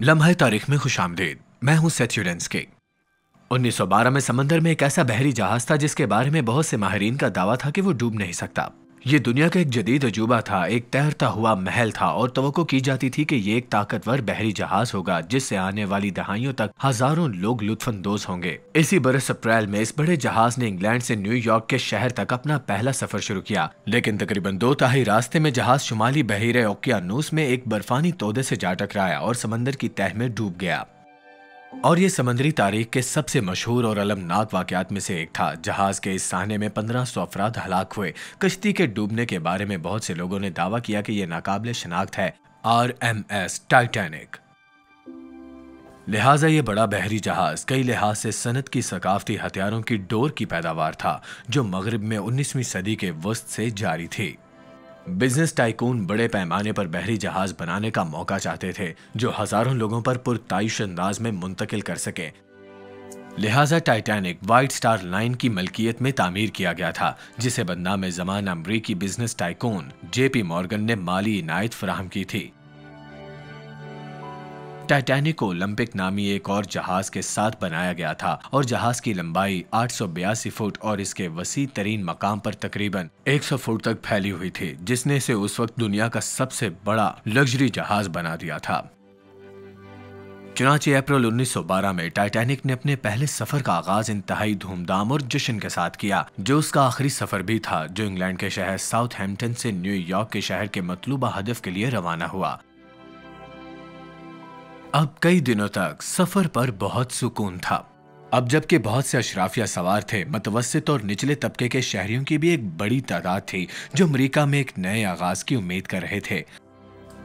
लम्हे तारीख में खुशामदीद। मैं हूं सेथ यूडेंस्की। 1912 में समंदर में एक ऐसा बहरी जहाज था जिसके बारे में बहुत से माहिरीन का दावा था कि वो डूब नहीं सकता। ये दुनिया का एक जदीद अजूबा था, एक तैरता हुआ महल था और तवक्को की जाती थी कि ये एक ताकतवर बहरी जहाज होगा जिससे आने वाली दहाइयों तक हजारों लोग लुत्फानंदोज होंगे। इसी बरस अप्रैल में इस बड़े जहाज ने इंग्लैंड से न्यूयॉर्क के शहर तक अपना पहला सफर शुरू किया, लेकिन तकरीबन 2 तिहाई रास्ते में जहाज शुमाली बहीरे ओकियानूस में एक बर्फानी तोदे से जा टकराया और समंदर की तह में डूब गया। और ये समंदरी तारीख के सबसे मशहूर और अलमनाक वाकयात में से एक था। जहाज के इस साहने में 1500 अफराद हलाक हुए। कश्ती के डूबने के बारे में बहुत से लोगों ने दावा किया कि यह नाकाबिले शनाख्त है RMS टाइटैनिक। लिहाजा ये बड़ा बहरी जहाज कई लिहाज से सनत की सकाफती हथियारों की डोर की पैदावार था जो मगरिब में 19वीं सदी के वस्त से जारी थी। बिजनेस टाइकून बड़े पैमाने पर बहरी जहाज बनाने का मौका चाहते थे जो हजारों लोगों पर पुरताइश अंदाज में मुंतकिल कर सके। लिहाजा टाइटैनिक व्हाइट स्टार लाइन की मलकियत में तामीर किया गया था, जिसे बदनाम ज़मान अमरीकी बिजनेस टाइकून JP मॉर्गन ने माली इनायत फराहम की थी। टाइटैनिक को ओलंपिक नामी एक और जहाज के साथ बनाया गया था और जहाज की लंबाई 882 फुट और इसके वसी तरीन मकाम पर तकरीबन 100 फुट तक फैली हुई थी, जिसने इसे उस वक्त दुनिया का सबसे बड़ा लग्जरी जहाज बना दिया था। चुनांचे अप्रैल 1912 में टाइटैनिक ने अपने पहले सफर का आगाज इंतहाई धूमधाम और जश्न के साथ किया, जो उसका आखिरी सफर भी था, जो इंग्लैंड के शहर साउथहैम्पटन से न्यूयॉर्क के शहर के मतलूबा हदफ के लिए रवाना हुआ। अब कई दिनों तक सफर पर बहुत सुकून था। अब जबकि बहुत से अशराफिया सवार थे, मतवस्सित और निचले तबके के शहरियों की भी एक बड़ी तादाद थी जो अमेरिका में एक नए आगाज की उम्मीद कर रहे थे।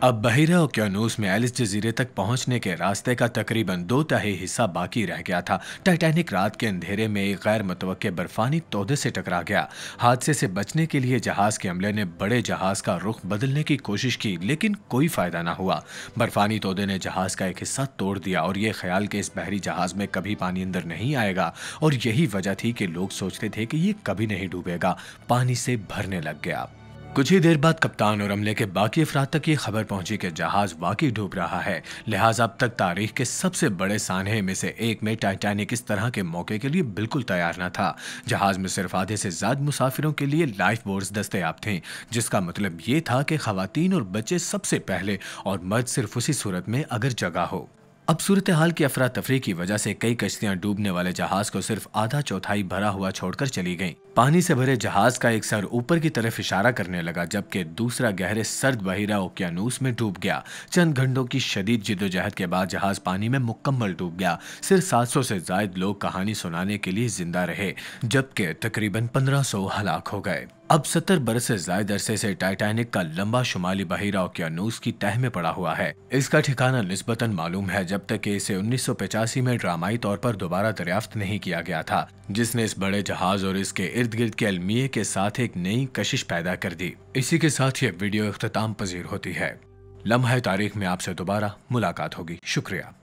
अब बहीरा ओकियानूस में एलिस जजीरे तक पहुंचने के रास्ते का तकरीबन 2 तिहाई हिस्सा बाकी रह गया था। टाइटैनिक रात के अंधेरे में एक गैर मुतवक्के बर्फानी तोदे से टकरा गया। हादसे से बचने के लिए जहाज के अमले ने बड़े जहाज का रुख बदलने की कोशिश की, लेकिन कोई फायदा ना हुआ। बर्फानी तोदे ने जहाज का एक हिस्सा तोड़ दिया और ये ख्याल कि इस बहरी जहाज में कभी पानी अंदर नहीं आएगा, और यही वजह थी कि लोग सोचते थे कि ये कभी नहीं डूबेगा, पानी से भरने लग गया। कुछ ही देर बाद कप्तान और अमले के बाकी अफराद तक ये खबर पहुंची कि जहाज वाकई डूब रहा है। लिहाजा अब तक तारीख के सबसे बड़े सानहे में से एक में टाइटैनिक इस तरह के मौके के लिए बिल्कुल तैयार न था। जहाज में सिर्फ आधे से ज्यादा मुसाफिरों के लिए लाइफ बोट्स दस्तयाब थे, जिसका मतलब ये था कि खवातीन और बच्चे सबसे पहले और मर्द सिर्फ उसी सूरत में अगर जगह हो। अब सूरत हाल की अफरा तफरी की वजह से कई कश्तियां डूबने वाले जहाज को सिर्फ आधा चौथाई भरा हुआ छोड़कर चली गईं। पानी से भरे जहाज का एक सर ऊपर की तरफ इशारा करने लगा, जबकि दूसरा गहरे सर्द बहीरा ओकियानूस में डूब गया। चंद घंटों की शदीद जिद्दोजहद के बाद जहाज पानी में मुकम्मल डूब गया। सिर्फ 700 से ज्यादा लोग कहानी सुनाने के लिए जिंदा रहे, जबकि तकरीबन 1500 हलाक हो गए। अब 70 बरस से ज्यादा अरसे से टाइटैनिक का लंबा शुमाली बहीरा ओकियानूस की तह में पड़ा हुआ है। इसका ठिकाना निस्बतन मालूम है, जब तक कि इसे 1985 में ड्रामाई तौर पर दोबारा दरियाफ्त नहीं किया गया था, जिसने इस बड़े जहाज और इसके इर्द गिर्द के अलमिये के साथ एक नई कशिश पैदा कर दी। इसी के साथ ये वीडियो इख्तिताम पजीर होती है। लम्हा तारीख में आपसे दोबारा मुलाकात होगी। शुक्रिया।